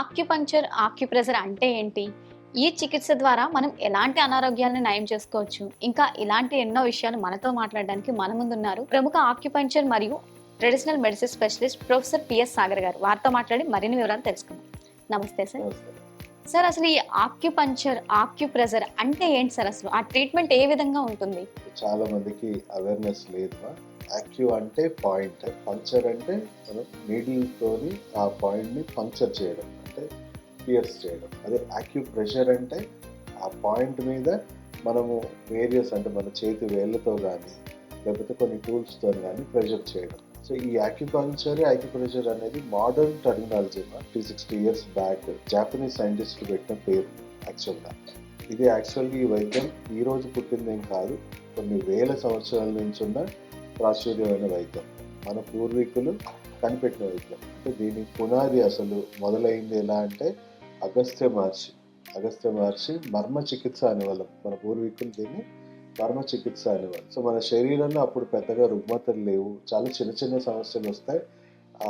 Acupuncture, acupressure అంటే ఏంటి? ఈ చికిత్స ద్వారా మనం ఎలాంటి అనారోగ్యాలను నయం చేసుకోవచ్చు? ఇంకా ఇలాంటి ఎన్నో విషయాలు మనతో మాట్లాడడానికి మన ముందున్నారు ప్రముఖ ఆక్యుపంక్చర్ మరియు traditional medicine specialist professor PS Sagar గారు. వారితో మాట్లాడి మరిన్ని వివరాలు తెలుసుకుందాం. నమస్తే సార్. నమస్తే. సార్, అసలు ఈ ఆక్యుపంక్చర్, ఆక్యుప్రెషర్ అంటే ఏంటి సార్? అసలు ఆ ట్రీట్మెంట్ ఏ విధంగా ఉంటుంది? చాలా మందికి అవేర్నెస్ లేదు. యాక్యూ అంటే పాయింట్, పంక్చర్ అంటే మనం నీడిల్ తోని ఆ పాయింట్ ని పంక్చర్ చేయడం, అంటే పియర్స్ చేయడం. అదే యాక్యూ ప్రెషర్ అంటే ఆ పాయింట్ మీద మనము వేరియస్, అంటే మన చేతి వేళ్ళతో కానీ లేకపోతే కొన్ని టూల్స్తో కానీ ప్రెషర్ చేయడం. సో ఈ యాక్యుప్రెషర్ అనేది modern terminology. 360 years back Japanese సైంటిస్టులు పెట్టిన పేరు యాక్చువల్గా. ఇది యాక్చువల్గా ఈ వైద్యం ఈ రోజు పుట్టిందేం కాదు, కొన్ని వేల సంవత్సరాల నుంచి ఉన్న ప్రాచుర్యమైన వైద్యం, మన పూర్వీకులు కనిపెట్టిన వైద్యం. అంటే దీని పునాది అసలు మొదలైంది ఎలా అంటే అగస్త్య మహర్షి మర్మ చికిత్స అనేవాళ్ళం. మన పూర్వీకులు దీన్ని మర్మ చికిత్స అనేవాళ్ళు. సో మన శరీరంలో అప్పుడు పెద్దగా రుగ్మతలు లేవు, చాలా చిన్న చిన్న సమస్యలు వస్తాయి. ఆ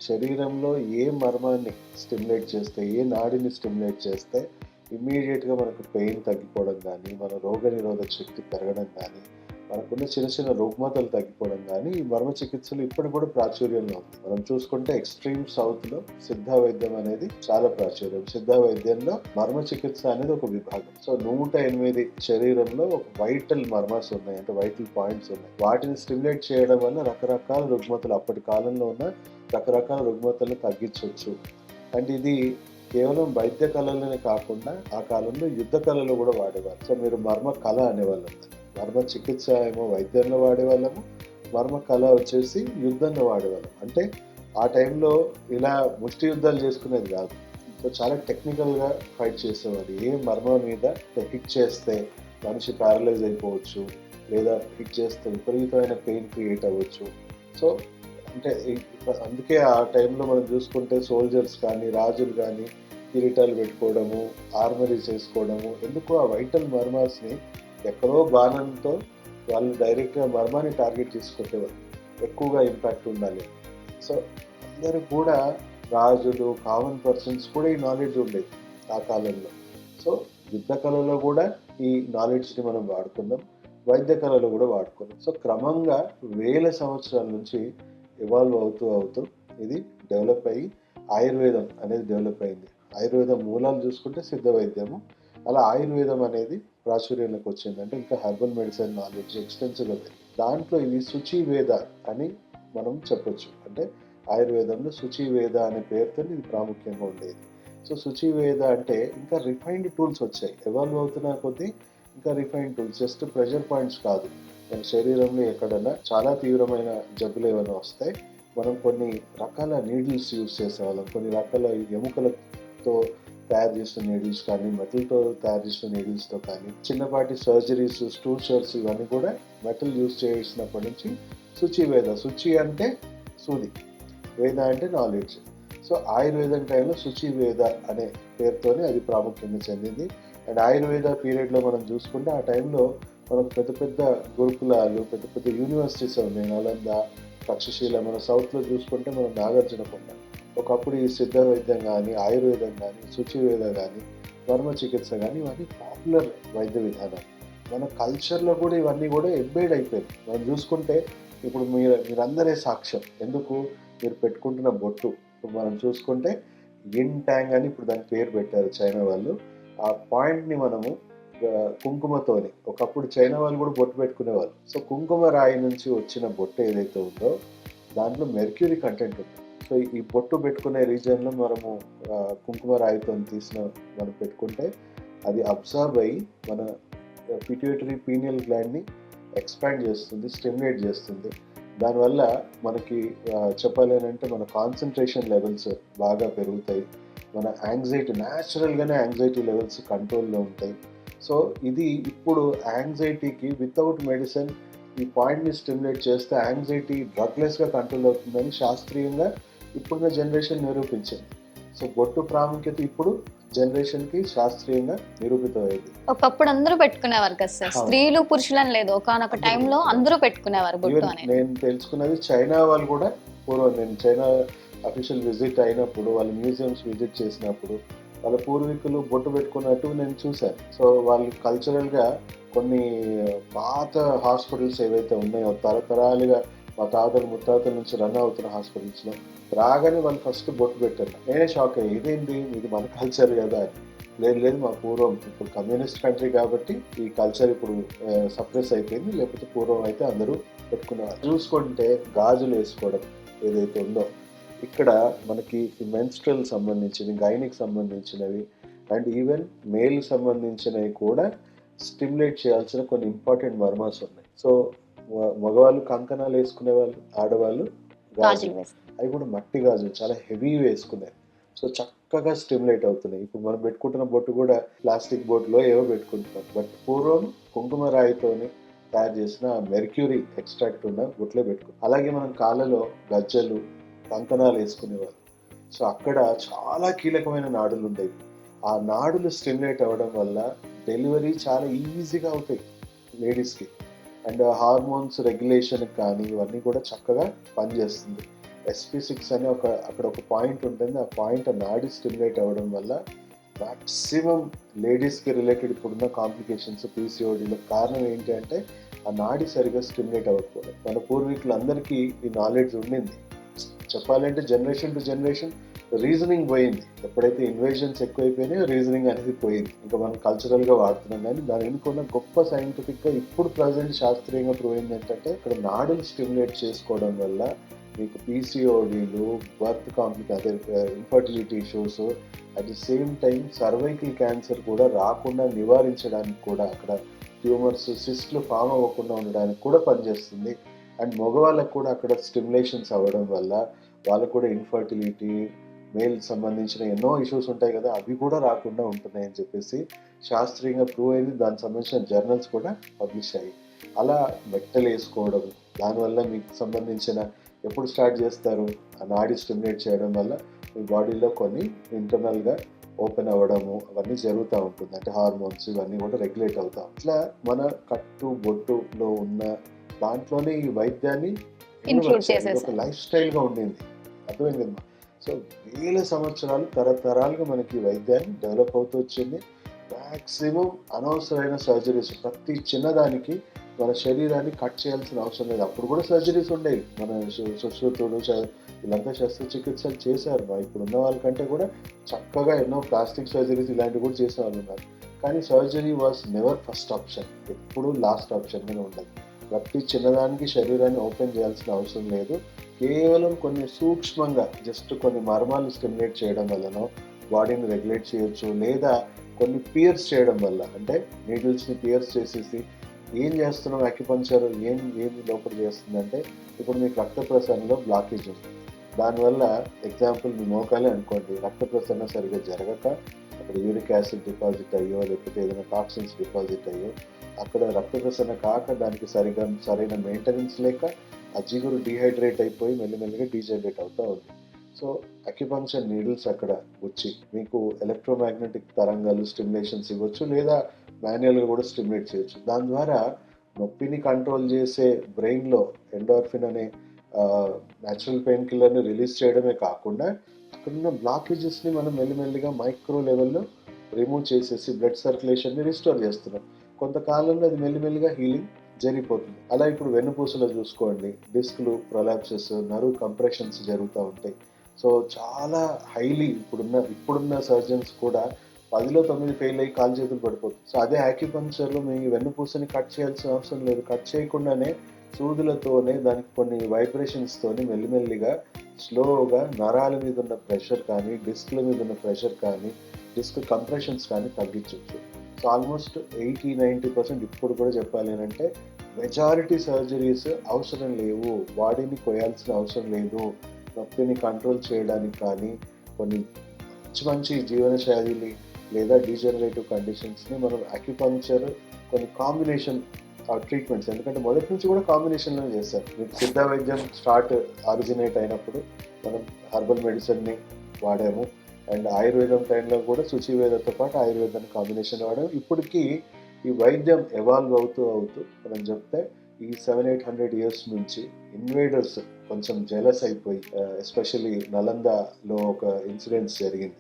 శరీరంలో ఏ మర్మాన్ని స్టిమ్యులేట్ చేస్తే, ఏ నాడిని స్టిమ్యులేట్ చేస్తే ఇమ్మీడియట్గా మనకు పెయిన్ తగ్గిపోవడం కానీ, మన రోగనిరోధక శక్తి పెరగడం కానీ, మనకున్న చిన్న చిన్న రుగ్మతలు తగ్గిపోవడం కానీ ఈ మర్మ చికిత్సలు ఇప్పుడు కూడా ప్రాచుర్యంలో ఉంది. మనం చూసుకుంటే ఎక్స్ట్రీమ్ సౌత్ లో సిద్ధ వైద్యం అనేది చాలా ప్రాచుర్యం. సిద్ధ వైద్యంలో మర్మ చికిత్స అనేది ఒక విభాగం. సో 108 శరీరంలో ఒక వైటల్ మర్మాస్ ఉన్నాయి, అంటే వైటల్ పాయింట్స్ ఉన్నాయి. వాటిని స్టిమ్యులేట్ చేయడం వల్ల రకరకాల రుగ్మతలు, అప్పటి కాలంలో ఉన్న రకరకాల రుగ్మతలను తగ్గించవచ్చు. అంటే ఇది కేవలం వైద్య కళలనే కాకుండా ఆ కాలంలో యుద్ధ కళలో కూడా వాడేవారు. సో మీరు మర్మ కళ అనేవాళ్ళు. మర్మ చికిత్స ఏమో వైద్యంలో వాడేవాళ్ళము, మర్మ కళ వచ్చేసి యుద్ధంలో వాడేవాళ్ళం. అంటే ఆ టైంలో ఇలా ముష్టి యుద్ధాలు చేసుకునేది కాదు. సో చాలా టెక్నికల్గా ఫైట్ చేసేవారు. ఏ మర్మ మీద హిట్ చేస్తే మనిషి ప్యారలైజ్ అయిపోవచ్చు, లేదా హిట్ చేస్తే విపరీతమైన పెయిన్ క్రియేట్ అవ్వచ్చు. సో అంటే అందుకే ఆ టైంలో మనం చూసుకుంటే సోల్జర్స్ కానీ, రాజులు కానీ కిరీటాలు పెట్టుకోవడము, ఆర్మరీ చేసుకోవడము. ఎందుకు ఆ వైటల్ మర్మాస్ని ఎక్కడో బాణంతో వాళ్ళు డైరెక్ట్గా మర్మాన్ని టార్గెట్ చేసుకుంటేవారు, ఎక్కువగా ఇంపాక్ట్ ఉండాలి. సో అందరూ కూడా, రాజులు, కామన్ పర్సన్స్ కూడా ఈ నాలెడ్జ్ ఉండేది ఆ కాలంలో. సో యుద్ధ కళలో కూడా ఈ నాలెడ్జ్ని మనం వాడుకున్నాం, వైద్య కళలో కూడా వాడుకున్నాం. సో క్రమంగా వేల సంవత్సరాల నుంచి ఇవాల్వ్ అవుతూ ఇది డెవలప్ అయ్యి ఆయుర్వేదం అనేది డెవలప్ అయింది. ఆయుర్వేదం మూలాలు చూసుకుంటే సిద్ధ వైద్యము, అలా ఆయుర్వేదం అనేది ప్రాచుర్యంలోకి వచ్చింది. అంటే ఇంకా హెర్బల్ మెడిసిన్ నాలెడ్జ్ ఎక్స్టెన్సివ్గా ఉంది. దాంట్లో ఇది శుచి వేద అని మనం చెప్పొచ్చు. అంటే ఆయుర్వేదంలో శుచి వేద అనే పేరుతో ఇది ప్రాముఖ్యంగా ఉండేది. సో శుచి వేద అంటే ఇంకా రిఫైన్డ్ టూల్స్ వచ్చాయి. ఎవాల్వ్ అవుతున్న కొద్దీ ఇంకా refined tools, just pressure points కాదు. మన శరీరంలో ఎక్కడన్నా చాలా తీవ్రమైన జబ్బులు ఏమైనా వస్తాయి, మనం కొన్ని రకాల నీడిల్స్ యూజ్ చేసేవాళ్ళం. కొన్ని రకాల ఎముకలతో తయారు చేసిన నీడిల్స్ కానీ, మెటల్తో తయారు చేసిన నీడిల్స్తో కానీ, చిన్నపాటి సర్జరీస్, స్టూచర్స్, ఇవన్నీ కూడా మెటల్ యూజ్ చేసినప్పటి నుంచి శుచి వేద. శుచి అంటే సూది, వేద అంటే నాలెడ్జ్. సో ఆయుర్వేదం టైంలో శుచి వేద అనే పేరుతోనే అది ప్రాముఖ్యంగా చెందింది. అండ్ ఆయుర్వేద పీరియడ్లో మనం చూసుకుంటే ఆ టైంలో మనకు పెద్ద పెద్ద గురుకులాలు, పెద్ద పెద్ద యూనివర్సిటీస్ ఉన్నాయి. నలంద, తక్షశిల. మన సౌత్లో చూసుకుంటే మనం నాగార్జునకొండ. ఒకప్పుడు ఈ సిద్ధ వైద్యం కానీ, ఆయుర్వేదం కానీ, శుచివేద కానీ, మర్మ చికిత్స కానీ ఇవన్నీ పాపులర్ వైద్య విధానాలు. మన కల్చర్లో కూడా ఇవన్నీ కూడా ఎంబెడ్ అయిపోయింది. మనం చూసుకుంటే ఇప్పుడు మీరందరే సాక్ష్యం. ఎందుకు? మీరు పెట్టుకుంటున్న బొట్టు. ఇప్పుడు మనం చూసుకుంటే యిన్ ట్యాంగ్ అని ఇప్పుడు దాని పేరు పెట్టారు చైనా వాళ్ళు. ఆ పాయింట్ని మనము కుంకుమతోని, ఒకప్పుడు చైనా వాళ్ళు కూడా బొట్టు పెట్టుకునేవాళ్ళు. సో కుంకుమ రాయి నుంచి వచ్చిన బొట్టు ఏదైతే ఉందో దాంట్లో మెర్క్యూరీ కంటెంట్ ఉంది. సో ఈ బొట్టు పెట్టుకునే రీజియన్లో మనము కుంకుమ రాయితో మనం పెట్టుకుంటే అది అబ్జర్వ్ అయ్యి మన పిట్యూటరీ పీనియల్ గ్లాండ్ని ఎక్స్పాండ్ చేస్తుంది, స్టిమ్యులేట్ చేస్తుంది. దానివల్ల మనకి చెప్పాలి అంటే మన కాన్సన్ట్రేషన్ లెవెల్స్ బాగా పెరుగుతాయి. మన న్యాచురల్గానే యాంగ్జైటీ లెవెల్స్ కంట్రోల్లో ఉంటాయి. సో ఇది ఇప్పుడు యాంగ్జైటీకి వితౌట్ మెడిసిన్ ఈ పాయింట్ని స్టిమ్యులేట్ చేస్తే యాంగ్జైటీ డ్రగ్లెస్గా కంట్రోల్ అవుతుందని శాస్త్రీయంగా ఇప్పుడున్న జనరేషన్ నిరూపించింది. సో బొట్టు ప్రాముఖ్యత ఇప్పుడు జనరేషన్కి శాస్త్రీయంగా నిరూపితమైంది. ఒకప్పుడు అందరూ పెట్టుకునేవారు కదా సార్, స్త్రీలు పురుషులని లేదు, ఒకనొక టైంలో అందరూ పెట్టుకునేవారు బొట్టు అనేది. నేను తెలుసుకున్నది చైనా వాళ్ళు కూడా పూర్వం, నేను చైనా అఫీషియల్ విజిట్ అయినప్పుడు, వాళ్ళు మ్యూజియంస్ విజిట్ చేసినప్పుడు వాళ్ళ పూర్వీకులు బొట్టు పెట్టుకున్నట్టు నేను చూశాను. సో వాళ్ళు కల్చరల్‌గా కొన్ని పాత హాస్పిటల్స్ ఏవైతే ఉన్నాయో తరతరాలుగా మా తాతలు ముత్తాతల నుంచి రన్ అవుతున్న హాస్పిటల్స్‌లో రాగానే వాళ్ళు ఫస్ట్ బొట్టు పెట్టారు. నేనే షాక్ అయ్యా. ఇదేంటి ఇది మన కల్చర్ కదా అని. లేదు లేదు మా పూర్వం ఇప్పుడు కమ్యూనిస్ట్ కంట్రీ కాబట్టి ఈ కల్చర్ ఇప్పుడు సప్రెస్ అయిపోయింది. లేకపోతే పూర్వం అయితే అందరూ పెట్టుకునేవారు. చూసుకుంటే గాజులు వేసుకోవడం ఏదైతే ఉందో ఇక్కడ మనకి ఈ మెన్స్ట్రల్ సంబంధించినవి, గైనిక్ సంబంధించినవి అండ్ ఈవెన్ మేల్ సంబంధించినవి కూడా స్టిమ్యులేట్ చేయాల్సిన కొన్ని ఇంపార్టెంట్ మర్మాస్ ఉన్నాయి. సో మగవాళ్ళు కంకణాలు వేసుకునే వాళ్ళు, ఆడవాళ్ళు గాజులు. అవి కూడా మట్టి గాజులు చాలా హెవీ వేసుకునేవి. సో చక్కగా స్టిమ్యులేట్ అవుతున్నాయి. ఇప్పుడు మనం పెట్టుకుంటున్న బొట్టు కూడా ప్లాస్టిక్ బొట్టులో ఏవో పెట్టుకుంటున్నాం. బట్ పూర్వం కుంకుమ రాయితోని తయారు చేసిన మెర్క్యూరీ ఎక్స్ట్రాక్ట్ ఉన్న బొట్లే పెట్టుకుంటాం. అలాగే మనం కాళ్ళలో గజ్జలు, కంకణాలు వేసుకునేవాళ్ళు. సో అక్కడ చాలా కీలకమైన నాడులు ఉండేవి. ఆ నాడులు స్టిమ్యులేట్ అవ్వడం వల్ల డెలివరీ చాలా ఈజీగా అవుతాయి లేడీస్కి. అండ్ హార్మోన్స్ రెగ్యులేషన్ కానీ ఇవన్నీ కూడా చక్కగా పనిచేస్తుంది. SP6 అనే అక్కడ ఒక పాయింట్ ఉంటుంది. ఆ పాయింట్ నాడి స్టిమ్యులేట్ అవ్వడం వల్ల మ్యాక్సిమం లేడీస్కి రిలేటెడ్ ఇప్పుడున్న కాంప్లికేషన్స్ PCODలో కారణం ఏంటి అంటే ఆ నాడి సరిగా స్టిమ్యులేట్ అవ్వకపోవడం. మన పూర్వీకులందరికీ ఈ నాలెడ్జ్ ఉండింది. చెప్పాలంటే జనరేషన్ టు జనరేషన్ రీజనింగ్ పోయింది. ఎప్పుడైతే ఇన్వేషన్స్ ఎక్కువైపోయినాయో రీజనింగ్ అనేది పోయింది. ఇంకా మనం కల్చరల్గా వాడుతున్నాం. కానీ దాని వెనుకున్న గొప్ప సైంటిఫిక్గా ఇప్పుడు ప్రజెంట్ శాస్త్రీయంగా ప్రూవ్ అయింది ఏంటంటే ఇక్కడ నాడులు స్టిమ్యులేట్ చేసుకోవడం వల్ల మీకు PCODలు, birth complication, infertility issues, at the same time cervical cancer కూడా రాకుండా నివారించడానికి కూడా అక్కడ ట్యూమర్స్, సిస్ట్లు ఫామ్ అవ్వకుండా ఉండడానికి కూడా పనిచేస్తుంది. అండ్ మగవాళ్ళకు కూడా అక్కడ స్టిమ్యులేషన్స్ అవ్వడం వల్ల వాళ్ళకు కూడా ఇన్ఫర్టిలిటీ, మేల్ సంబంధించిన ఎన్నో ఇష్యూస్ ఉంటాయి కదా, అవి కూడా రాకుండా ఉంటున్నాయని చెప్పేసి శాస్త్రీయంగా ప్రూవ్ అయింది. దానికి సంబంధించిన జర్నల్స్ కూడా పబ్లిష్ అయ్యాయి. అలా మెట్టలు వేసుకోవడం, దానివల్ల మీకు సంబంధించిన ఎప్పుడు స్టార్ట్ చేస్తారు ఆ నాడి స్టిమ్యులేట్ చేయడం వల్ల మీ బాడీలో కొన్ని ఇంటర్నల్గా ఓపెన్ అవ్వడము అవన్నీ జరుగుతూ ఉంటుంది. అంటే హార్మోన్స్ ఇవన్నీ కూడా రెగ్యులేట్ అవుతాం. ఇట్లా మన కట్టు బొట్టులో ఉన్న దాంట్లోనే ఈ వైద్యాన్ని ఒక లైఫ్ స్టైల్గా ఉండింది. అర్థమైంది కదా. సో వేల సంవత్సరాలు తరతరాలుగా మనకి వైద్యాన్ని డెవలప్ అవుతూ వచ్చింది. మ్యాక్సిమం అనవసరమైన సర్జరీస్, ప్రతి చిన్నదానికి మన శరీరాన్ని కట్ చేయాల్సిన అవసరం లేదు. అప్పుడు కూడా సర్జరీస్ ఉండేవి. మన సుశ్రుతుడు వీళ్ళంతా శస్త్రచికిత్సలు చేశారు. ఇప్పుడున్న వాళ్ళకంటే కూడా చక్కగా ఎన్నో ప్లాస్టిక్ సర్జరీస్ ఇలాంటివి కూడా చేసే వాళ్ళు ఉన్నారు. కానీ surgery was never first option, ఎప్పుడు లాస్ట్ ఆప్షన్గానే ఉండదు. ప్రతి చిన్నదానికి శరీరాన్ని ఓపెన్ చేయాల్సిన అవసరం లేదు. కేవలం కొన్ని సూక్ష్మంగా జస్ట్ కొన్ని మర్మాలు స్టిమ్యులేట్ చేయడం వల్లనో బాడీని రెగ్యులేట్ చేయొచ్చు, లేదా కొన్ని పియర్స్ చేయడం వల్ల, అంటే నీడిల్స్ని పియర్స్ చేసేసి ఏం చేస్తున్నాం అక్యుపంక్చర్ ఏం లోపల చేస్తుందంటే ఇప్పుడు మీకు రక్త ప్రసరణలో బ్లాకేజ్ వస్తుంది. దానివల్ల ఎగ్జాంపుల్ మీ మోకాలే అనుకోండి, రక్త ప్రసరణ సరిగ్గా జరగక అక్కడ యూరిక్ యాసిడ్ డిపాజిట్ అయ్యో లేకపోతే ఏదైనా టాక్సిన్స్ డిపాజిట్ అయ్యో అక్కడ రక్త ప్రసరణ కాక దానికి సరైన మెయింటెనెన్స్ లేక ఆ జిగురు డీహైడ్రేట్ అయిపోయి మెల్లిమెల్లిగా డీజనరేట్ అవుతూ ఉంది. సో అక్యుపంక్చర్ నీడిల్స్ అక్కడ వచ్చి మీకు ఎలక్ట్రోమాగ్నెటిక్ తరంగాలు స్టిమ్యులేషన్స్ ఇవ్వచ్చు, లేదా మాన్యువల్గా కూడా స్టిమ్యులేట్ చేయొచ్చు. దాని ద్వారా నొప్పిని కంట్రోల్ చేసే బ్రెయిన్లో ఎండార్ఫిన్ అనే న్యాచురల్ పెయిన్ కిల్లర్ని రిలీజ్ చేయడమే కాకుండా అక్కడున్న బ్లాకేజెస్ని మనం మెల్లిమెల్లిగా మైక్రో లెవెల్లో రిమూవ్ చేసేసి బ్లడ్ సర్క్యులేషన్ని రిస్టోర్ చేస్తున్నాం. కొంతకాలంలో అది మెల్లిమెల్లిగా హీలింగ్ జరిగిపోతుంది. అలా ఇప్పుడు వెన్నుపూసలో చూసుకోండి, డిస్క్లు, ప్రొలాప్సెస్, నర్వ్ కంప్రెషన్స్ జరుగుతూ ఉంటాయి. సో చాలా హైలీ ఇప్పుడున్న సర్జన్స్ కూడా 10లో 9 ఫెయిల్ అయ్యి కాలు చేతులు పడిపోతుంది. సో అదే యాక్యుపంక్చర్లో మీ వెన్నుపూసని కట్ చేయాల్సిన అవసరం లేదు. కట్ చేయకుండానే సూదులతోనే దానికి కొన్ని వైబ్రేషన్స్తోని మెల్లిమెల్లిగా స్లోగా నరాల మీద ఉన్న ప్రెషర్ కానీ, డిస్క్ల మీద ఉన్న ప్రెషర్ కానీ, డిస్క్ కంప్రెషన్స్ కానీ తగ్గించవచ్చు. సో ఆల్మోస్ట్ 80-90% ఇప్పుడు కూడా చెప్పాలి అంటే మెజారిటీ సర్జరీస్ అవసరం లేవు. బాడీని కొయ్యాల్సిన అవసరం లేదు. నొప్పిని కంట్రోల్ చేయడానికి కానీ కొన్ని మంచి జీవనశైలి లేదా డీజనరేటివ్ కండిషన్స్ని మనం అక్యుపంక్చర్ కొన్ని కాంబినేషన్ ట్రీట్మెంట్స్, ఎందుకంటే మొదటి నుంచి కూడా కాంబినేషన్లో చేస్తారు. మీకు సిద్ధ వైద్యం ఆరిజినేట్ అయినప్పుడు మనం హర్బల్ మెడిసిన్ని వాడాము. అండ్ ఆయుర్వేదం టైంలో కూడా శుచివేదతో పాటు ఆయుర్వేదాన్ని కాంబినేషన్ వాడాము. ఇప్పటికీ ఈ వైద్యం ఎవాల్వ్ అవుతూ మనం చెప్తే ఈ 700-800 years నుంచి ఇన్వేడర్స్ కొంచెం జెలస్ అయిపోయి, ఎస్పెషల్లీ నలందలో ఒక ఇన్సిడెంట్స్ జరిగింది.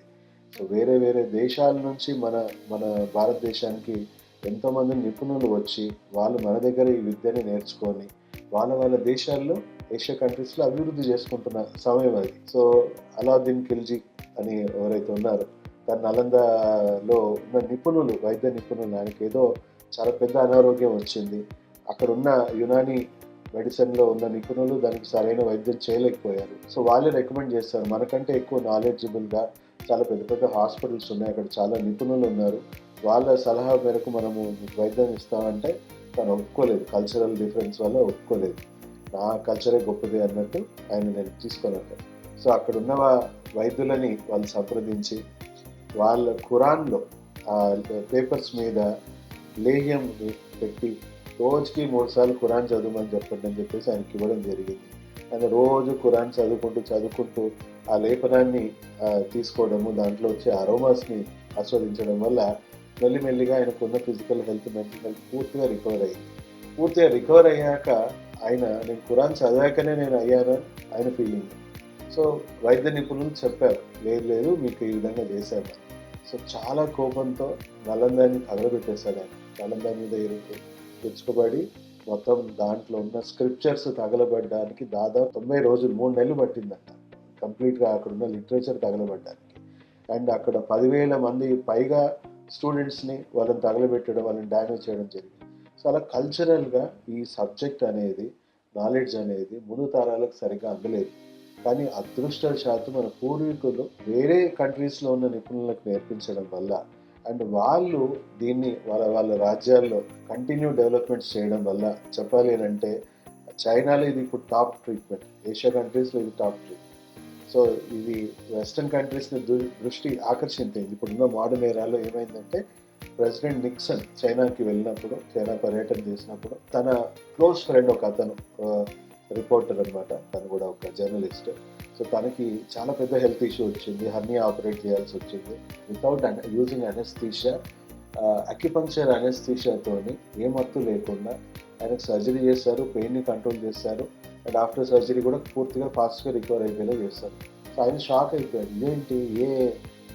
సో వేరే వేరే దేశాల నుంచి మన మన భారతదేశానికి ఎంతోమంది నిపుణులు వచ్చి వాళ్ళు మన దగ్గర ఈ విద్యని నేర్చుకొని వాళ్ళ దేశాల్లో ఏషియా కంట్రీస్లో అభివృద్ధి చేసుకుంటున్న సమయం అది. సో అలాద్దీన్ ఖిల్జీ అని ఎవరైతే ఉన్నారో తన నలందలో ఉన్న నిపుణులు, వైద్య నిపుణులు, ఆయనకి ఏదో చాలా పెద్ద అనారోగ్యం వచ్చింది. అక్కడ ఉన్న యునానీ మెడిసిన్లో ఉన్న నిపుణులు దానికి సరైన వైద్యం చేయలేకపోయారు. సో వాళ్ళే రికమెండ్ చేస్తారు, మనకంటే ఎక్కువ నాలెడ్జబుల్గా చాలా పెద్ద పెద్ద హాస్పిటల్స్ ఉన్నాయి, అక్కడ చాలా నిపుణులు ఉన్నారు, వాళ్ళ సలహా మేరకు మనము మీకు వైద్యం ఇస్తామంటే తను ఒప్పుకోలేదు. కల్చరల్ డిఫరెన్స్ వల్ల ఒప్పుకోలేదు. నా కల్చరే గొప్పది అన్నట్టు ఆయన నేను తీసుకోలేదు. సో అక్కడ ఉన్న వైద్యులని వాళ్ళు సంప్రదించి వాళ్ళ ఖురాన్లో పేపర్స్ మీద లేహ్యం పెట్టి రోజుకి 3 సార్లు ఖురాన్ చదవమని చెప్పండి అని చెప్పేసి ఆయనకి ఇవ్వడం జరిగింది. ఆయన రోజు ఖురాన్ చదువుకుంటూ ఆ లేపనాన్ని తీసుకోవడము, దాంట్లో వచ్చే అరోమాస్ని ఆస్వాదించడం వల్ల మెల్లిమెల్లిగా ఆయనకున్న ఫిజికల్ హెల్త్, మెంటల్ హెల్త్ పూర్తిగా రికవర్ అయ్యాక ఆయన నేను ఖురాన్ చదివాకనే నేను అయ్యానని ఆయన ఫీలింగ్. సో వైద్య నిపుణులు చెప్పారు, లేదు మీకు ఈ విధంగా చేశాను. సో చాలా కోపంతో నలందాన్ని తగలబెట్టేశాడు ఆయన. నలందా మీద తెచ్చుకోబడి మొత్తం దాంట్లో ఉన్న స్క్రిప్చర్స్ తగలబడ్డానికి దాదాపు 90 రోజులు 3 నెలలు పట్టిందంట కంప్లీట్గా అక్కడ ఉన్న లిటరేచర్ తగలబడ్డానికి. అండ్ అక్కడ 10,000 మంది పైగా స్టూడెంట్స్ని వాళ్ళని తగలబెట్టడం, వాళ్ళని డ్యామేజ్ చేయడం జరిగింది. సో అలా కల్చరల్గా ఈ సబ్జెక్ట్ అనేది, నాలెడ్జ్ అనేది ముందు తరాలకు సరిగ్గా అందలేదు. కానీ అదృష్టవశాత్తు మన పూర్వీకులు వేరే కంట్రీస్లో ఉన్న నిపుణులకు నేర్పించడం వల్ల అండ్ వాళ్ళు దీన్ని వాళ్ళ రాజ్యాల్లో కంటిన్యూ డెవలప్మెంట్స్ చేయడం వల్ల చెప్పాలి అంటే చైనాలో ఇది ఇప్పుడు టాప్ ట్రీట్మెంట్, ఏషియా కంట్రీస్లో ఇది టాప్ ట్రీట్మెంట్. సో ఇది వెస్టర్న్ కంట్రీస్ని దృష్టి ఆకర్షించింది. ఇప్పుడున్న మోడర్న్ ఏరాలో ఏమైందంటే ప్రెసిడెంట్ నిక్సన్ చైనాకి వెళ్ళినప్పుడు, చైనా పర్యటన చేసినప్పుడు తన క్లోజ్ ఫ్రెండ్ ఒక అతను రిపోర్టర్ అనమాట, తను కూడా ఒక జర్నలిస్ట్. సో తనకి చాలా పెద్ద హెల్త్ ఇష్యూ వచ్చింది, హర్నియా ఆపరేట్ చేయాల్సి వచ్చింది వితౌట్ యూజింగ్ అనెస్థీషియా. అక్యుపంక్చర్ అనెస్థీషియాతోని ఏ మత్తు లేకుండా ఆయనకు సర్జరీ చేశారు, పెయిన్ని కంట్రోల్ చేశారు అండ్ ఆఫ్టర్ సర్జరీ కూడా పూర్తిగా ఫాస్ట్గా రికవర్ అయిపోయేలా చేస్తారు. సో ఆయన షాక్ అయిపోయాడు, ఇదేంటి ఏ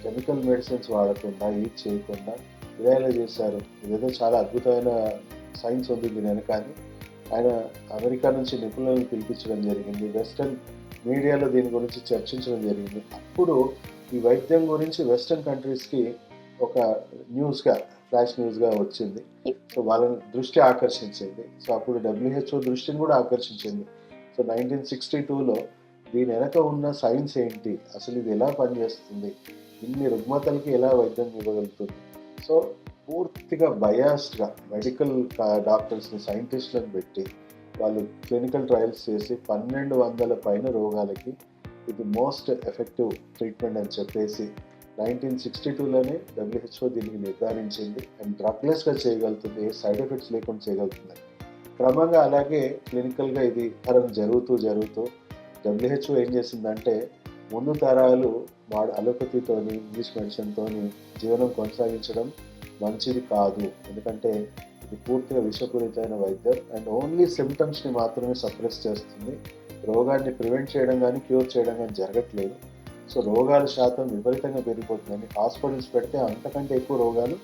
కెమికల్ మెడిసిన్స్ వాడకుండా ఏది చేయకుండా ఇలా చేశారు, ఇదేదో చాలా అద్భుతమైన సైన్స్ ఉంది దీని కానీ ఆయన అమెరికా నుంచి నిపుణులను పిలిపించడం జరిగింది, వెస్టర్న్ మీడియాలో దీని గురించి చర్చించడం జరిగింది. అప్పుడు ఈ వైద్యం గురించి వెస్టర్న్ కంట్రీస్కి ఒక ఫ్లాష్ న్యూస్గా వచ్చింది. సో వాళ్ళని దృష్టి ఆకర్షించింది. సో అప్పుడు WHO దృష్టిని కూడా ఆకర్షించింది. సో 1962లో దీని వెనక ఉన్న సైన్స్ ఏంటి, అసలు ఇది ఎలా పనిచేస్తుంది, ఇన్ని రుగ్మతలకి ఎలా వైద్యం ఇవ్వగలుగుతుంది. సో పూర్తిగా బయాస్డ్గా మెడికల్ డాక్టర్స్ని, సైంటిస్టులను పెట్టి వాళ్ళు క్లినికల్ ట్రయల్స్ చేసి 1200 పైన రోగాలకి ఇది మోస్ట్ ఎఫెక్టివ్ ట్రీట్మెంట్ అని చెప్పేసి 1962లోనే WHO దీనికి నిర్ధారించింది అండ్ డ్రగ్లెస్గా చేయగలుగుతుంది, ఏ సైడ్ ఎఫెక్ట్స్ లేకుండా చేయగలుగుతుంది. క్రమంగా అలాగే క్లినికల్గా ఇది జరుగుతూ WHO ఏం చేసిందంటే ముందు తరాలు అలోపతితోని, ఇంగ్లీష్ మెడిసిన్తోని జీవనం కొనసాగించడం మంచిది కాదు, ఎందుకంటే ఇది పూర్తిగా విషపూరితమైన వైద్యం అండ్ ఓన్లీ సిమ్టమ్స్ని మాత్రమే సప్రెస్ చేస్తుంది, రోగాన్ని ప్రివెంట్ చేయడం కానీ క్యూర్ చేయడం కానీ జరగట్లేదు. సో రోగాల శాతం విపరీతంగా పెరిగిపోతుందని హాస్పిటల్స్ పెడితే అంతకంటే ఎక్కువ రోగాలు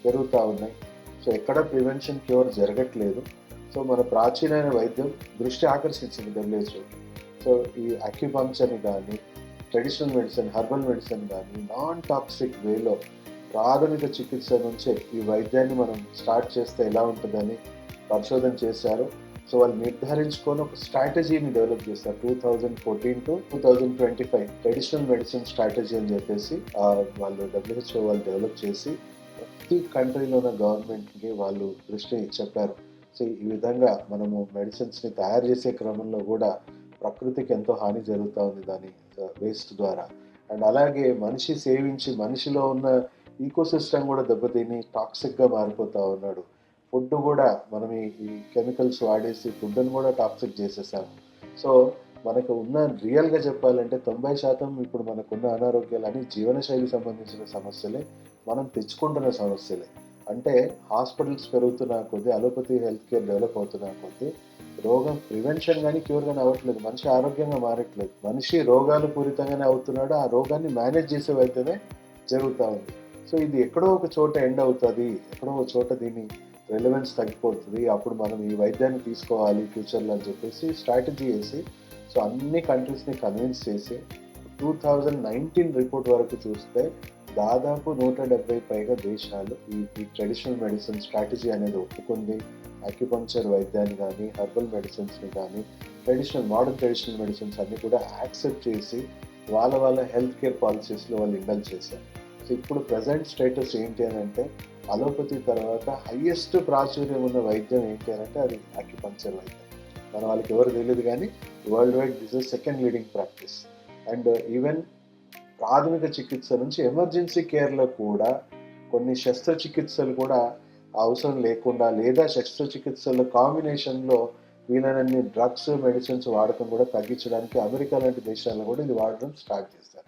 పెరుగుతూ ఉన్నాయి. సో ఎక్కడ ప్రివెన్షన్ క్యూర్ జరగట్లేదు. సో మన ప్రాచీనమైన వైద్యం దృష్టి ఆకర్షించింది WHO. సో ఈ అక్యుపంక్చర్ని కానీ, ట్రెడిషనల్ మెడిసిన్, హెర్బల్ మెడిసిన్ కానీ నాన్ టాక్సిక్ వేలో ప్రాథమిక చికిత్స నుంచే ఈ వైద్యాన్ని మనం స్టార్ట్ చేస్తే ఎలా ఉంటుందని పరిశోధన చేశారు. సో వాళ్ళు నిర్ధారించుకొని ఒక స్ట్రాటజీని డెవలప్ చేస్తారు. 2014 to 2025 ట్రెడిషనల్ మెడిసిన్ స్ట్రాటజీ అని చెప్పేసి వాళ్ళు WHO వాళ్ళు డెవలప్ చేసి ప్రతి కంట్రీలో ఉన్న గవర్నమెంట్కి వాళ్ళు దృష్టి చెప్పారు. సో ఈ విధంగా మనము మెడిసిన్స్ని తయారు చేసే క్రమంలో కూడా ప్రకృతికి ఎంతో హాని జరుగుతూ ఉంది దాని వేస్ట్ ద్వారా. అండ్ అలాగే మనిషి సేవించి మనిషిలో ఉన్న ఈకోసిస్టమ్ కూడా దెబ్బతిని టాక్సిక్గా మారిపోతూ ఉన్నాడు. ఫుడ్ కూడా మనం ఈ కెమికల్స్ వాడేసి ఫుడ్ని కూడా టాక్సిక్ చేసేసాము. సో మనకు ఉన్న రియల్గా చెప్పాలంటే 90% ఇప్పుడు మనకున్న అనారోగ్యాలు అన్ని జీవనశైలి సంబంధించిన సమస్యలే, మనం తెచ్చుకుంటున్న సమస్యలే. అంటే హాస్పిటల్స్ పెరుగుతున్న కొద్దీ, అలోపతి హెల్త్ కేర్ డెవలప్ అవుతున్న కొద్దీ రోగం ప్రివెన్షన్ కానీ క్యూర్ కానీ అవ్వట్లేదు. మనిషి ఆరోగ్యంగా మారట్లేదు. మనిషి రోగాలు పూరితంగానే అవుతున్నాడు. ఆ రోగాన్ని మేనేజ్ చేసే వైద్యమే జరుగుతూ ఉంది. సో ఇది ఎక్కడో ఒక చోట ఎండ్ అవుతుంది, ఎక్కడో ఒక చోట దీని రెలవెన్స్ తగ్గిపోతుంది. అప్పుడు మనం ఈ వైద్యాన్ని తీసుకోవాలి ఫ్యూచర్లో అని చెప్పేసి స్ట్రాటజీ వేసి, సో అన్ని కంట్రీస్ని కన్విన్స్ చేసి 2019 రిపోర్ట్ వరకు చూస్తే దాదాపు 170 పైగా దేశాలు ఈ ట్రెడిషనల్ మెడిసిన్ స్ట్రాటజీ అనేది ఒప్పుకుంది. అక్యుపంక్చర్ వైద్యాన్ని కానీ, హెర్బల్ మెడిసిన్స్ని కానీ, మోడర్న్ ట్రెడిషనల్ మెడిసిన్స్ అన్ని కూడా యాక్సెప్ట్ చేసి వాళ్ళ హెల్త్ కేర్ పాలసీస్లో వాళ్ళు ఇండల్జ్ చేశారు. సో ఇప్పుడు ప్రజెంట్ స్టేటస్ ఏంటి అని అంటే, అలోపతి తర్వాత హైయెస్ట్ ప్రాచుర్యం ఉన్న వైద్యం ఏంటి అని అంటే అది అక్యుపంక్చర్ వైద్యం. మన వాళ్ళకి ఎవరు తెలియదు కానీ world wide this is second leading practice. And even ప్రాథమిక చికిత్స నుంచి ఎమర్జెన్సీ కేర్లో కూడా కొన్ని శస్త్రచికిత్సలు కూడా అవసరం లేకుండా, లేదా శస్త్రచికిత్సల కాంబినేషన్లో వీలైనన్ని డ్రగ్స్, మెడిసిన్స్ వాడకం కూడా తగ్గించడానికి అమెరికా లాంటి దేశాల్లో కూడా ఇది వాడడం స్టార్ట్ చేస్తారు.